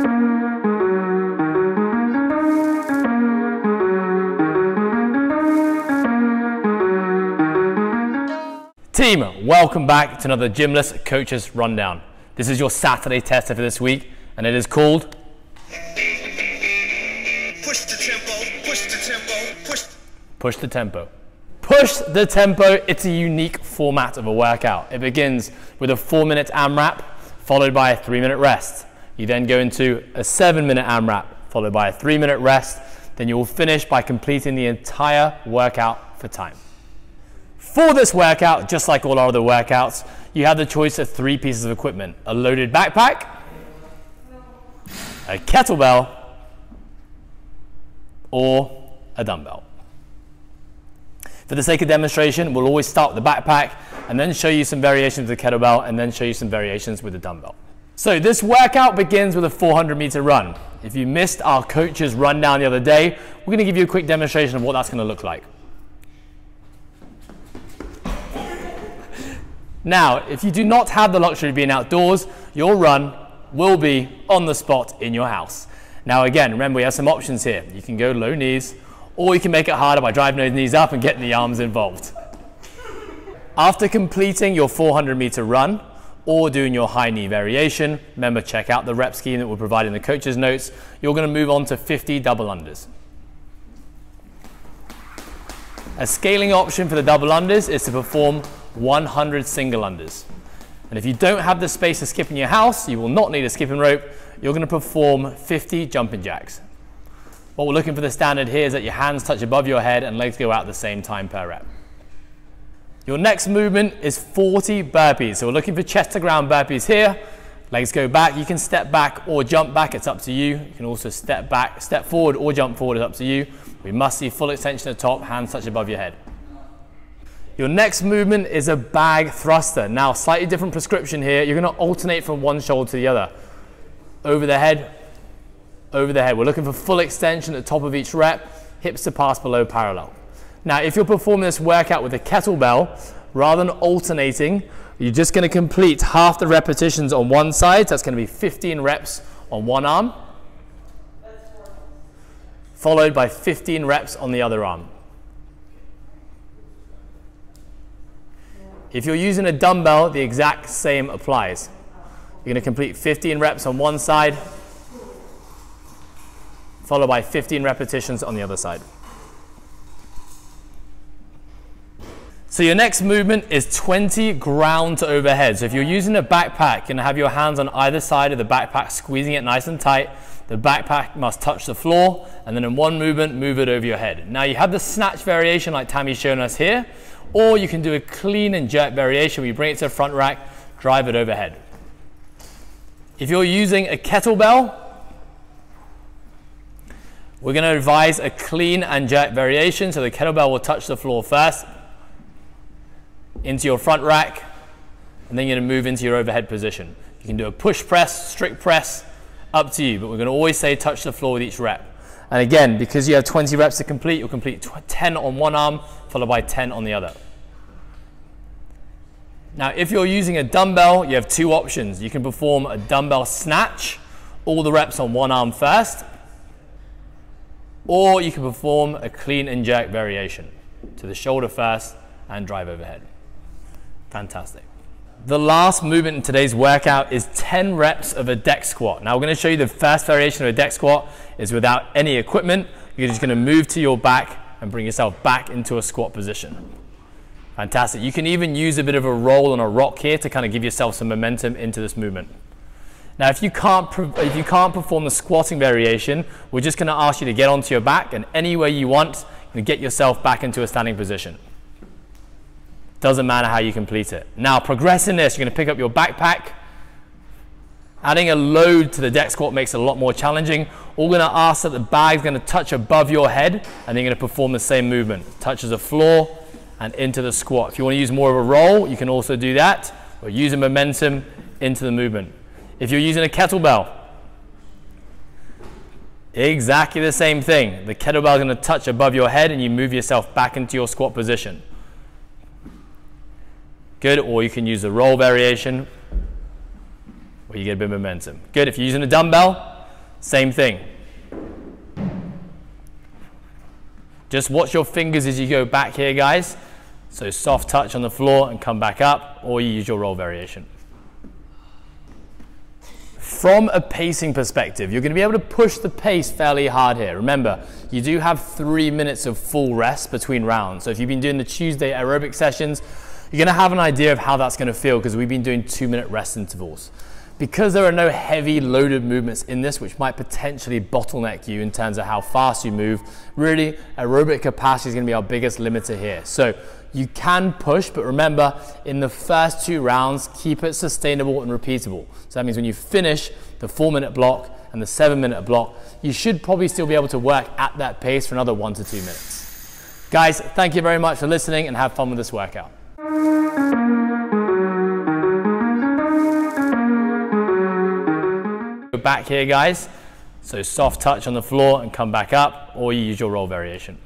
Team, welcome back to another GYMLESS Coaches Rundown. This is your Saturday tester for this week, and it is called Push the tempo, push the tempo, push. Push the Tempo. Push the Tempo, it's a unique format of a workout. It begins with a 4-minute AMRAP, followed by a 3-minute rest. You then go into a 7-minute AMRAP, followed by a 3-minute rest. Then you will finish by completing the entire workout for time. For this workout, just like all our other workouts, you have the choice of 3 pieces of equipment: a loaded backpack, a kettlebell, or a dumbbell. For the sake of demonstration, we'll always start with the backpack and then show you some variations with the kettlebell and then show you some variations with the dumbbell. So this workout begins with a 400-meter run. If you missed our coach's rundown the other day, we're going to give you a quick demonstration of what that's going to look like. Now, if you do not have the luxury of being outdoors, your run will be on the spot in your house. Now again, remember we have some options here. You can go low knees, or you can make it harder by driving those knees up and getting the arms involved. After completing your 400-meter run, or doing your high knee variation, remember check out the rep scheme that we'll provide in the coach's notes, you're going to move on to 50 double unders. A scaling option for the double unders is to perform 100 single unders. And if you don't have the space to skip in your house, you will not need a skipping rope. You're going to perform 50 jumping jacks. What we're looking for the standard here is that your hands touch above your head and legs go out at the same time per rep. Your next movement is 40 burpees. So we're looking for chest to ground burpees here. Legs go back. You can step back or jump back. It's up to you. You can also step back, step forward or jump forward. It's up to you. We must see full extension at the top, hands touch above your head. Your next movement is a bag thruster. Now, slightly different prescription here. You're going to alternate from one shoulder to the other. Over the head, over the head. We're looking for full extension at the top of each rep, hips to pass below parallel. Now, if you're performing this workout with a kettlebell, rather than alternating, you're just going to complete half the repetitions on one side. So that's going to be 15 reps on one arm, followed by 15 reps on the other arm. If you're using a dumbbell, the exact same applies. You're going to complete 15 reps on one side, followed by 15 repetitions on the other side. So your next movement is 20 ground to overhead. So if you're using a backpack, you're going to have your hands on either side of the backpack, squeezing it nice and tight. The backpack must touch the floor, and then in one movement, move it over your head. Now you have the snatch variation like Tammy's shown us here, or you can do a clean and jerk variation where you bring it to the front rack, drive it overhead. If you're using a kettlebell, we're going to advise a clean and jerk variation. So the kettlebell will touch the floor first, into your front rack, and then you're going to move into your overhead position. You can do a push press, strict press, up to you, but we're going to always say touch the floor with each rep. And again, because you have 20 reps to complete, you'll complete 10 on one arm, followed by 10 on the other. Now, if you're using a dumbbell, you have 2 options. You can perform a dumbbell snatch, all the reps on one arm first, or you can perform a clean and jerk variation to the shoulder first and drive overhead. Fantastic. The last movement in today's workout is 10 reps of a deck squat. Now we're going to show you the first variation of a deck squat is without any equipment. You're just going to move to your back and bring yourself back into a squat position. Fantastic. You can even use a bit of a roll on a rock here to kind of give yourself some momentum into this movement. Now if you can't perform the squatting variation, we're just going to ask you to get onto your back, and any way you want, you get yourself back into a standing position. Doesn't matter how you complete it. Now, progressing this, you're going to pick up your backpack. Adding a load to the deck squat makes it a lot more challenging. We're going to ask that the bag's going to touch above your head, and then you're going to perform the same movement. Touches the floor and into the squat. If you want to use more of a roll, you can also do that, or use a momentum into the movement. If you're using a kettlebell, exactly the same thing. The kettlebell is going to touch above your head, and you move yourself back into your squat position. Good, or you can use the roll variation where you get a bit of momentum. Good, if you're using a dumbbell, Same thing. Just watch your fingers as you go back here, guys. So soft touch on the floor and come back up, or you use your roll variation. From a pacing perspective, you're going to be able to push the pace fairly hard here. Remember, you do have 3 minutes of full rest between rounds. So if you've been doing the Tuesday aerobic sessions, you're going to have an idea of how that's going to feel because we've been doing 2-minute rest intervals. Because there are no heavy loaded movements in this, which might potentially bottleneck you in terms of how fast you move, really aerobic capacity is going to be our biggest limiter here. So you can push, but remember, in the first 2 rounds, keep it sustainable and repeatable. So that means when you finish the 4-minute block and the 7-minute block, you should probably still be able to work at that pace for another 1 to 2 minutes. Guys, thank you very much for listening and have fun with this workout. Go back here, guys. So soft touch on the floor and come back up, or you use your roll variation.